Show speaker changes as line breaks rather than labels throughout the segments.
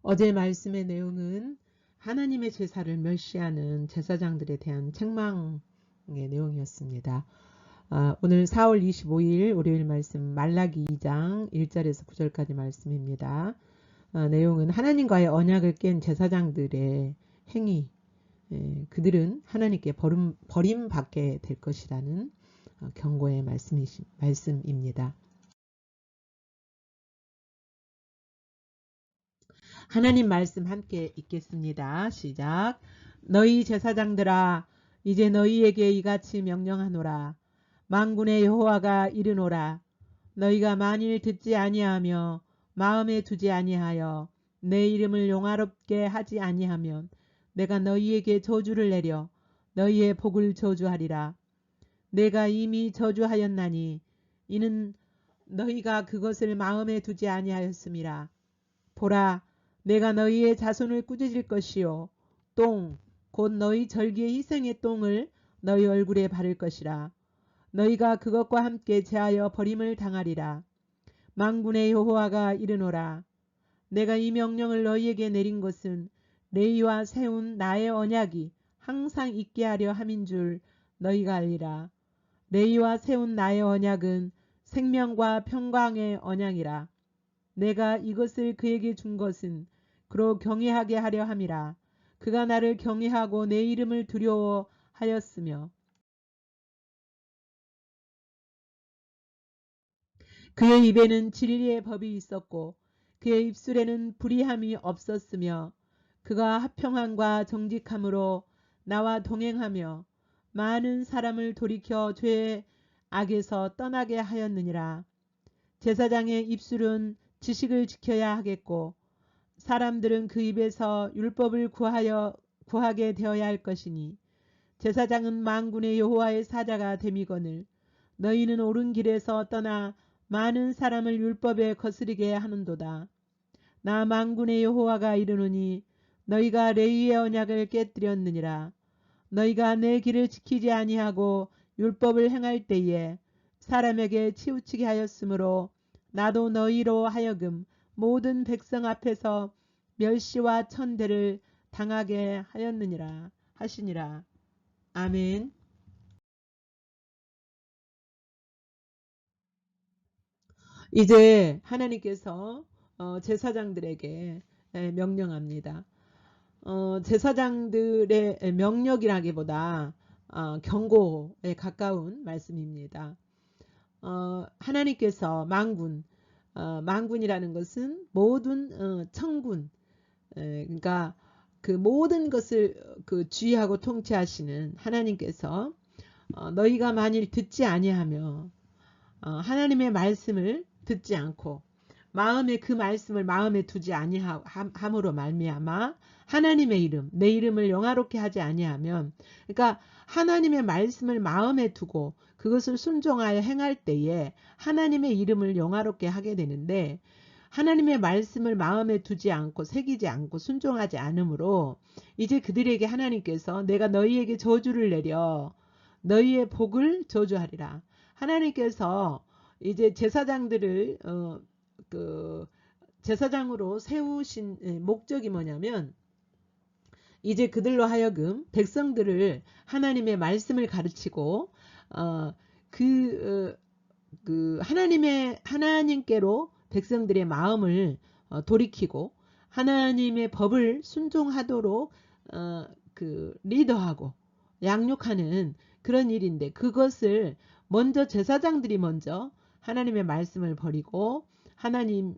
어제 말씀의 내용은 하나님의 제사를 멸시하는 제사장들에 대한 책망의 내용이었습니다. 오늘 4월 25일 월요일 말씀 말라기 2장 1절에서 9절까지 말씀입니다. 내용은 하나님과의 언약을 깬 제사장들의 행위, 그들은 하나님께 버림받게 될 것이라는 경고의 말씀입니다. 하나님 말씀 함께 읽겠습니다. 시작. 너희 제사장들아, 이제 너희에게 이같이 명령하노라. 만군의 여호와가 이르노라. 너희가 만일 듣지 아니하며 마음에 두지 아니하여 내 이름을 용화롭게 하지 아니하면 내가 너희에게 저주를 내려 너희의 복을 저주하리라. 내가 이미 저주하였나니 이는 너희가 그것을 마음에 두지 아니하였음이라. 보라, 내가 너희의 자손을 꾸짖을 것이요 똥 곧 너희 절기의 희생의 똥을 너희 얼굴에 바를 것이라. 너희가 그것과 함께 제하여 버림을 당하리라. 만군의 여호와가 이르노라. 내가 이 명령을 너희에게 내린 것은 레위와 세운 나의 언약이 항상 있게 하려 함인 줄 너희가 알리라. 레위와 세운 나의 언약은 생명과 평강의 언약이라. 내가 이것을 그에게 준 것은 그로 경외하게 하려 함이라. 그가 나를 경외하고 내 이름을 두려워하였으며 그의 입에는 진리의 법이 있었고 그의 입술에는 불의함이 없었으며 그가 화평함과 정직함으로 나와 동행하며 많은 사람을 돌이켜 죄의 악에서 떠나게 하였느니라. 제사장의 입술은 지식을 지켜야 하겠고 사람들은 그 입에서 율법을 구하게 되어야 할 것이니 제사장은 만군의 여호와의 사자가 됨이거늘 너희는 옳은 길에서 떠나 많은 사람을 율법에 거스르게 하는도다. 나 만군의 여호와가 이르노니 너희가 레위의 언약을 깨뜨렸느니라. 너희가 내 길을 지키지 아니하고 율법을 행할 때에 사람에게 치우치게 하였으므로 나도 너희로 하여금 모든 백성 앞에서 멸시와 천대를 당하게 하였느니라 하시니라. 아멘. 이제 하나님께서 제사장들에게 명령합니다. 제사장들의 명령이라기보다 경고에 가까운 말씀입니다. 하나님께서 만군이라는 것은 모든 천군, 그러니까 그 모든 것을 주의하고 통치하시는 하나님께서 너희가 만일 듣지 아니하며 하나님의 말씀을 듣지 않고 마음에 그 말씀을 마음에 두지 아니함으로 말미암아 하나님의 이름, 내 이름을 영화롭게 하지 아니하면, 그러니까 하나님의 말씀을 마음에 두고 그것을 순종하여 행할 때에 하나님의 이름을 영화롭게 하게 되는데, 하나님의 말씀을 마음에 두지 않고 새기지 않고 순종하지 않으므로 이제 그들에게 하나님께서 내가 너희에게 저주를 내려 너희의 복을 저주하리라. 하나님께서 이제 제사장들을 제사장으로 세우신 목적이 뭐냐면 이제 그들로 하여금 백성들을 하나님의 말씀을 가르치고 하나님께로 백성들의 마음을 돌이키고 하나님의 법을 순종하도록 리더하고 양육하는 그런 일인데, 그것을 먼저 제사장들이 먼저 하나님의 말씀을 버리고 하나님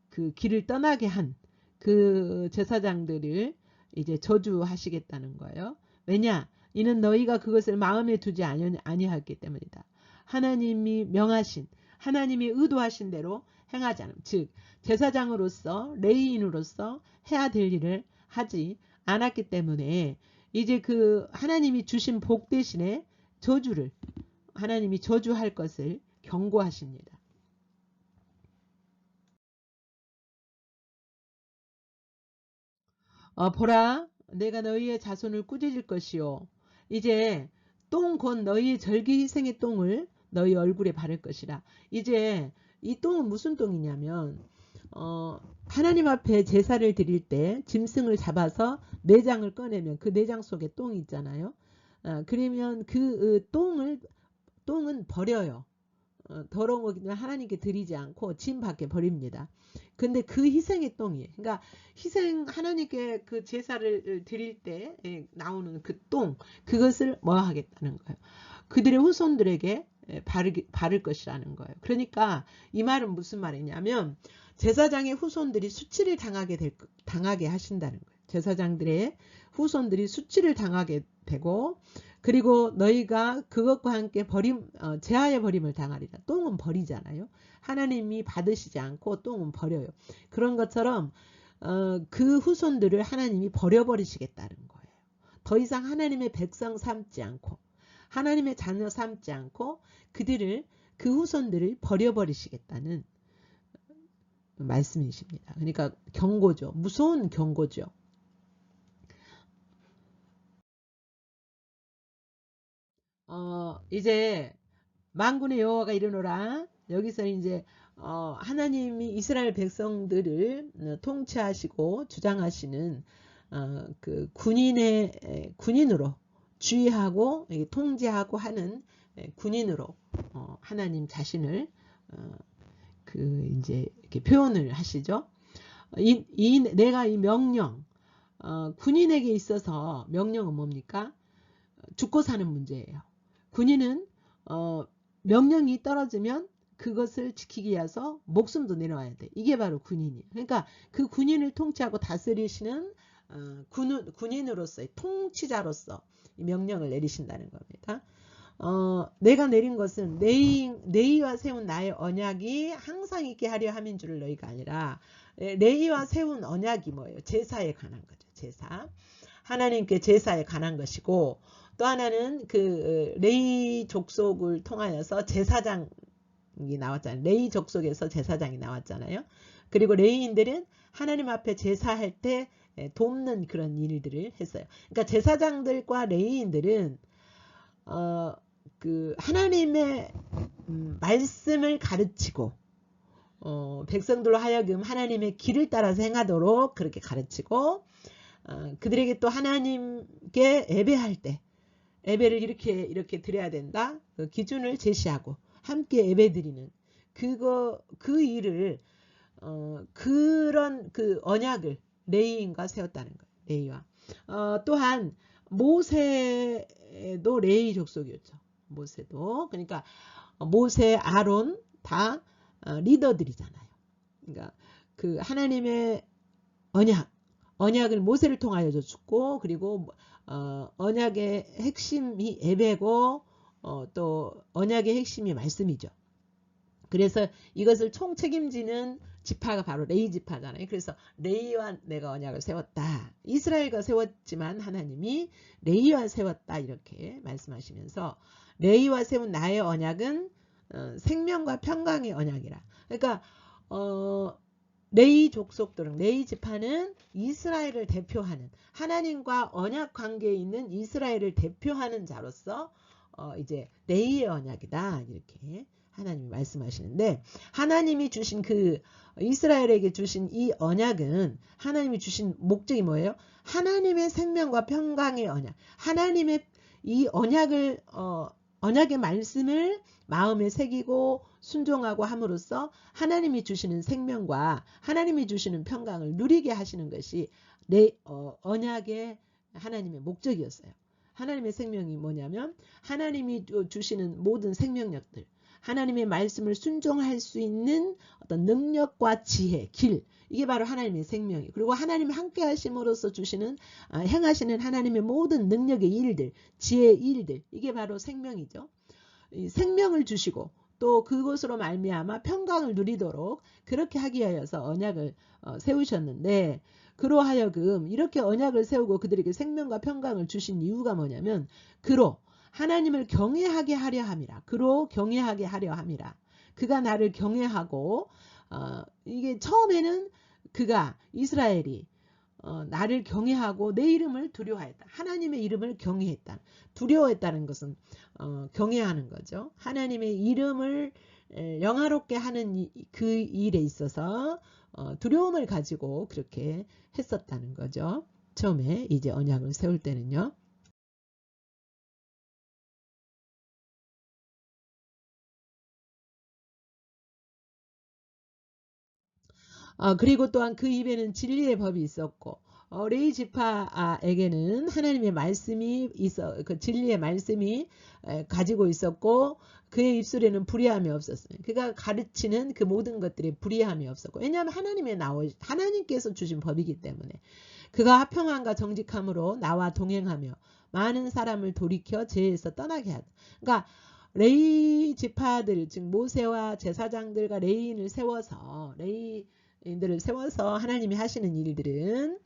그 길을 떠나게 한 그 제사장들을 이제 저주하시겠다는 거예요. 왜냐? 이는 너희가 그것을 마음에 두지 아니하였기 때문이다. 하나님이 명하신, 하나님이 의도하신 대로 행하지 않음. 즉 제사장으로서 레위인으로서 해야 될 일을 하지 않았기 때문에 이제 그 하나님이 주신 복 대신에 저주를, 하나님이 저주할 것을 경고하십니다. 보라, 내가 너희의 자손을 꾸짖을 것이요. 이제 똥 곧 너희의 절기 희생의 똥을 너희 얼굴에 바를 것이라. 이제 이 똥은 무슨 똥이냐면 하나님 앞에 제사를 드릴 때 짐승을 잡아서 내장을 꺼내면 그 내장 속에 똥이 있잖아요. 그러면 그 똥은 버려요. 더러운 거기 때문에 하나님께 드리지 않고 짐 밖에 버립니다. 근데 그 희생의 똥이에요. 그러니까 하나님께 그 제사를 드릴 때 나오는 그 똥, 그것을 뭐 하겠다는 거예요. 그들의 후손들에게 바를 것이라는 거예요. 그러니까 이 말은 무슨 말이냐면 제사장의 후손들이 수치를 당하게 하신다는 거예요. 제사장들의 후손들이 수치를 당하게 되고, 그리고 너희가 그것과 함께 제하의 버림을 당하리라. 똥은 버리잖아요. 하나님이 받으시지 않고 똥은 버려요. 그런 것처럼 그 후손들을 하나님이 버려버리시겠다는 거예요. 더 이상 하나님의 백성 삼지 않고 하나님의 자녀 삼지 않고 그 후손들을 버려버리시겠다는 말씀이십니다. 그러니까 경고죠. 무서운 경고죠. 이제 만군의 여호와가 이르노라. 여기서 이제 하나님이 이스라엘 백성들을 통치하시고 주장하시는 그 군인으로 주의하고 통제하고 하는 군인으로 하나님 자신을 이제 이렇게 표현을 하시죠. 내가 이 명령, 군인에게 있어서 명령은 뭡니까? 죽고 사는 문제예요. 군인은 명령이 떨어지면 그것을 지키기 위해서 목숨도 내놓아야 돼. 이게 바로 군인이에요. 그러니까 그 군인을 통치하고 다스리시는 군인으로서의 통치자로서 이 명령을 내리신다는 겁니다. 내가 내린 것은 내의와 세운 나의 언약이 항상 있게 하려 함인 줄을 너희가 아니라, 내의와 세운 언약이 뭐예요? 제사에 관한 거죠. 제사. 하나님께 제사에 관한 것이고, 또 하나는 그 레위 족속을 통하여서 제사장이 나왔잖아요. 레위 족속에서 제사장이 나왔잖아요. 그리고 레위인들은 하나님 앞에 제사할 때 돕는 그런 일들을 했어요. 그러니까 제사장들과 레위인들은 그 하나님의 말씀을 가르치고 백성들로 하여금 하나님의 길을 따라서 행하도록 그렇게 가르치고, 그들에게 또 하나님께 예배할 때 예배를 이렇게 드려야 된다. 그 기준을 제시하고 함께 예배 드리는 그 일을 그런 그 언약을 레위인과 세웠다는 거예요. 레위와. 또한 모세도 레위 족속이었죠. 모세도. 그러니까 모세, 아론 다 리더들이잖아요. 그러니까 그 하나님의 언약을 모세를 통하여 줬고, 그리고 언약의 핵심이 예배고, 또 언약의 핵심이 말씀이죠. 그래서 이것을 총 책임지는 지파가 바로 레위 지파잖아요. 그래서 레위와 내가 언약을 세웠다. 이스라엘과 세웠지만 하나님이 레위와 세웠다, 이렇게 말씀하시면서, 레위와 세운 나의 언약은 생명과 평강의 언약이라. 그러니까 레위 족속들은, 레위 지파는 이스라엘을 대표하는, 하나님과 언약 관계에 있는 이스라엘을 대표하는 자로서 이제 레위의 언약이다, 이렇게 하나님이 말씀하시는데, 하나님이 주신 그 이스라엘에게 주신 이 언약은, 하나님이 주신 목적이 뭐예요? 하나님의 생명과 평강의 언약, 하나님의 이 언약의 말씀을 마음에 새기고 순종하고 함으로써 하나님이 주시는 생명과 하나님이 주시는 평강을 누리게 하시는 것이 언약의 하나님의 목적이었어요. 하나님의 생명이 뭐냐면 하나님이 주시는 모든 생명력들, 하나님의 말씀을 순종할 수 있는 어떤 능력과 지혜, 길, 이게 바로 하나님의 생명이에요. 그리고 하나님이 함께 하심으로써 주시는 행하시는 하나님의 모든 능력의 일들, 지혜의 일들, 이게 바로 생명이죠. 이 생명을 주시고 또 그것으로 말미암아 평강을 누리도록 그렇게 하기 위하여서 언약을 세우셨는데, 그로하여금 이렇게 언약을 세우고 그들에게 생명과 평강을 주신 이유가 뭐냐면, 그로 하나님을 경외하게 하려 함이라. 그로 경외하게 하려 함이라. 그가 나를 경외하고, 이게 처음에는 이스라엘이 나를 경외하고 내 이름을 두려워했다. 하나님의 이름을 경외했다. 두려워했다는 것은 경외하는 거죠. 하나님의 이름을 영화롭게 하는 그 일에 있어서 두려움을 가지고 그렇게 했었다는 거죠. 처음에 이제 언약을 세울 때는요. 그리고 또한 그 입에는 진리의 법이 있었고 레위 지파에게는 하나님의 말씀이 있어 그 진리의 말씀이 가지고 있었고 그의 입술에는 불의함이 없었어요. 그가 가르치는 그 모든 것들에 불의함이 없었고 왜냐하면 하나님께서 주신 법이기 때문에 그가 화평함과 정직함으로 나와 동행하며 많은 사람을 돌이켜 죄에서 떠나게 하다. 그러니까 레위 지파들 즉 모세와 제사장들과 레위인들을 세워서 하나님이 하시는 일들은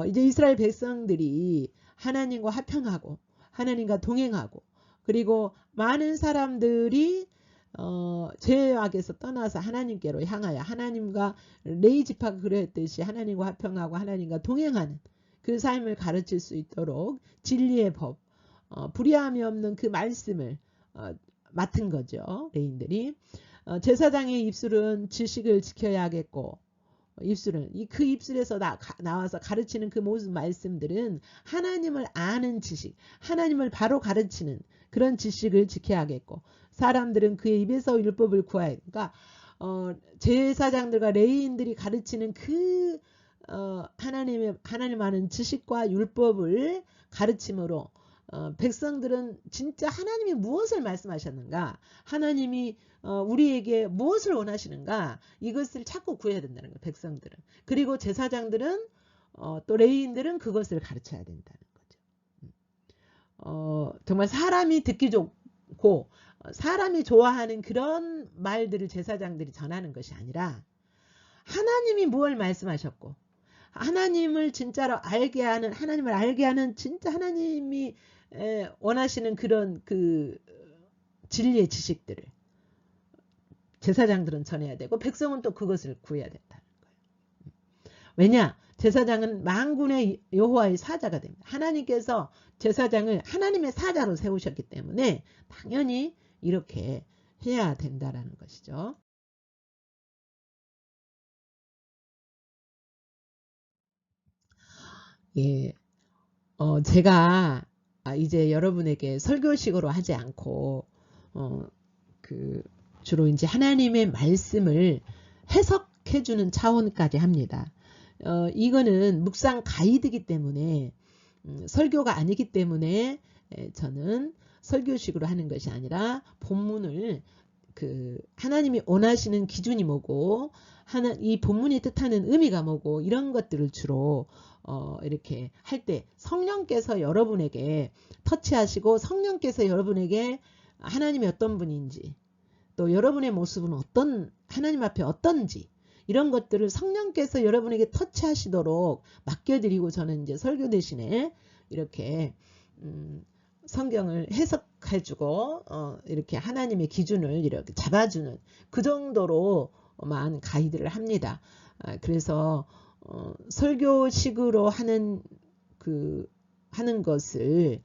이제 이스라엘 백성들이 하나님과 화평하고 하나님과 동행하고 그리고 많은 사람들이 죄악에서 떠나서 하나님께로 향하여 하나님과 레위 지파가 그랬듯이 하나님과 화평하고 하나님과 동행하는 그 삶을 가르칠 수 있도록 진리의 법 불의함이 없는 그 말씀을 맡은 거죠. 레위인들이. 제사장의 입술은 지식을 지켜야 하겠고 그 입술에서 나와서 가르치는 그 모든 말씀들은 하나님을 아는 지식, 하나님을 바로 가르치는 그런 지식을 지켜야 하겠고 사람들은 그의 입에서 율법을 구하야. 그러니까 제사장들과 레위인들이 가르치는 그 하나님 아는 지식과 율법을 가르침으로 백성들은 진짜 하나님이 무엇을 말씀하셨는가, 하나님이 우리에게 무엇을 원하시는가, 이것을 자꾸 구해야 된다는 거예요. 백성들은. 그리고 제사장들은 또 레위인들은 그것을 가르쳐야 된다는 거죠. 정말 사람이 듣기 좋고 사람이 좋아하는 그런 말들을 제사장들이 전하는 것이 아니라 하나님이 무엇을 말씀하셨고 하나님을 진짜로 하나님을 알게 하는 진짜 하나님이 원하시는 그런 그 진리의 지식들을 제사장들은 전해야 되고 백성은 또 그것을 구해야 된다는 거예요. 왜냐? 제사장은 만군의 여호와의 사자가 됩니다. 하나님께서 제사장을 하나님의 사자로 세우셨기 때문에 당연히 이렇게 해야 된다라는 것이죠. 예, 제가 이제 여러분에게 설교식으로 하지 않고 그 주로 이제 하나님의 말씀을 해석해주는 차원까지 합니다. 이거는 묵상 가이드이기 때문에 설교가 아니기 때문에 저는 설교식으로 하는 것이 아니라 본문을 그 하나님이 원하시는 기준이 뭐고 이 본문이 뜻하는 의미가 뭐고 이런 것들을 주로 이렇게 할 때 성령께서 여러분에게 터치하시고 성령께서 여러분에게 하나님이 어떤 분인지 또 여러분의 모습은 하나님 앞에 어떤지 이런 것들을 성령께서 여러분에게 터치하시도록 맡겨드리고 저는 이제 설교 대신에 이렇게 성경을 해석해주고 이렇게 하나님의 기준을 이렇게 잡아주는 그 정도로만 가이드를 합니다. 그래서 설교식으로 하는 것을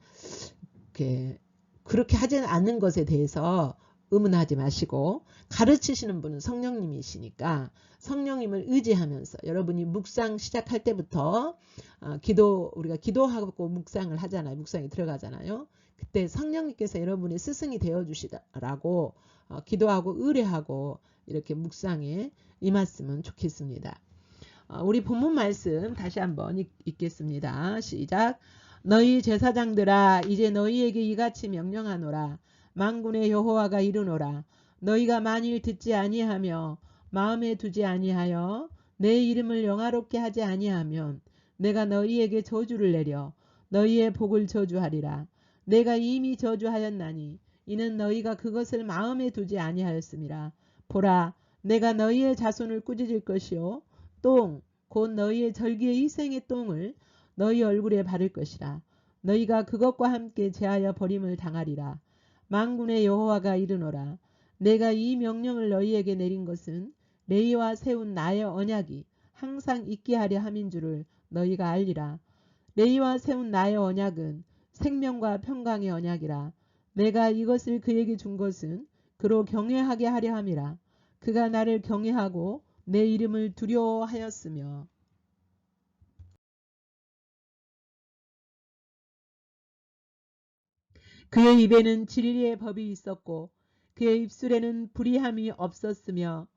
그렇게 하지 않는 것에 대해서 의문하지 마시고 가르치시는 분은 성령님이시니까 성령님을 의지하면서 여러분이 묵상 시작할 때부터 우리가 기도하고 묵상을 하잖아요. 묵상에 들어가잖아요. 그때 성령님께서 여러분의 스승이 되어주시라고 기도하고 의뢰하고 이렇게 묵상에 임했으면 좋겠습니다. 우리 본문 말씀 다시 한번 읽겠습니다. 시작. 너희 제사장들아 이제 너희에게 이같이 명령하노라. 만군의 여호와가 이르노라. 너희가 만일 듣지 아니하며 마음에 두지 아니하여 내 이름을 영화롭게 하지 아니하면 내가 너희에게 저주를 내려 너희의 복을 저주하리라. 내가 이미 저주하였나니 이는 너희가 그것을 마음에 두지 아니하였음이라. 보라 내가 너희의 자손을 꾸짖을 것이요 똥 곧 너희의 절기의 희생의 똥을 너희 얼굴에 바를 것이라. 너희가 그것과 함께 제하여 버림을 당하리라. 만군의 여호와가 이르노라. 내가 이 명령을 너희에게 내린 것은 레위와 세운 나의 언약이 항상 있게 하려 함인 줄을 너희가 알리라. 레위와 세운 나의 언약은 생명과 평강의 언약이라. 내가 이것을 그에게 준 것은 그로 경외하게 하려 함이라. 그가 나를 경외하고 내 이름을 두려워하였으며 그의 입에는 진리의 법이 있었고 그의 입술에는 불의함이 없었으며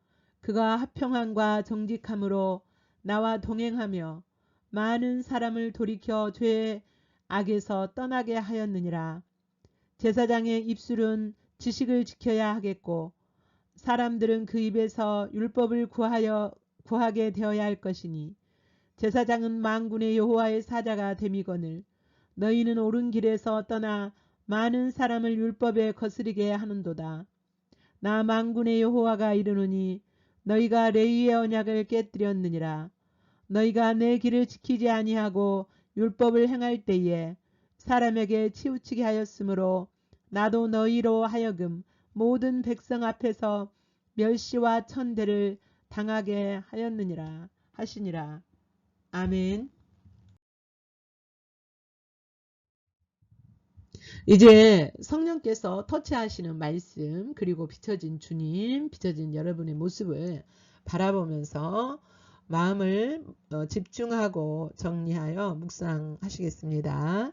그가 화평함과 정직함으로 나와 동행하며 많은 사람을 돌이켜 죄의 악에서 떠나게 하였느니라. 제사장의 입술은 지식을 지켜야 하겠고 사람들은 그 입에서 율법을 구하게 되어야 할 것이니 제사장은 만군의 여호와의 사자가 됨이거늘 너희는 옳은 길에서 떠나 많은 사람을 율법에 거스리게 하는도다. 나 만군의 여호와가 이르노니 너희가 레위의 언약을 깨뜨렸느니라. 너희가 내 길을 지키지 아니하고 율법을 행할 때에 사람에게 치우치게 하였으므로 나도 너희로 하여금 모든 백성 앞에서 멸시와 천대를 당하게 하였느니라 하시니라. 아멘. 이제 성령께서 터치하시는 말씀 그리고 비춰진 주님, 비춰진 여러분의 모습을 바라보면서 마음을 집중하고 정리하여 묵상하시겠습니다.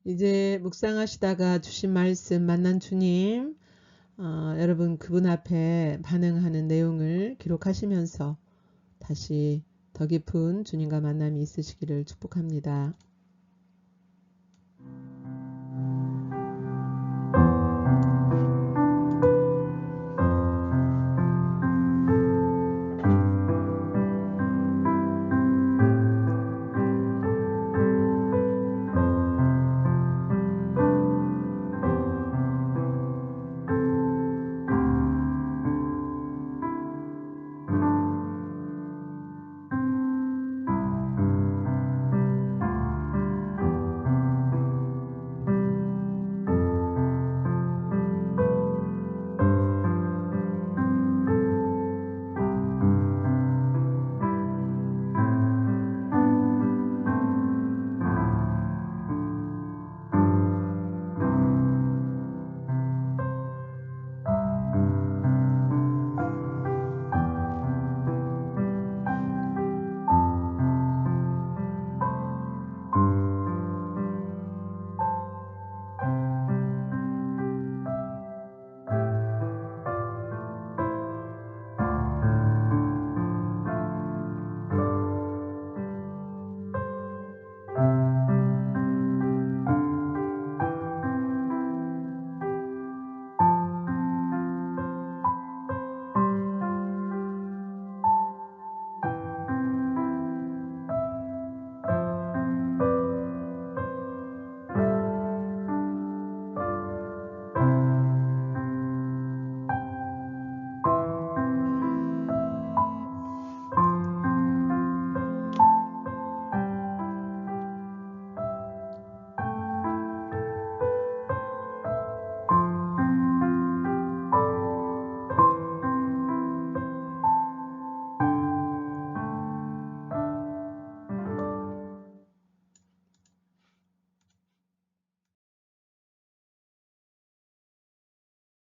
이제 묵상하시다가 주신 말씀 만난 주님, 여러분 그분 앞에 반응하는 내용을 기록하시면서 다시 더 깊은 주님과 만남이 있으시기를 축복합니다.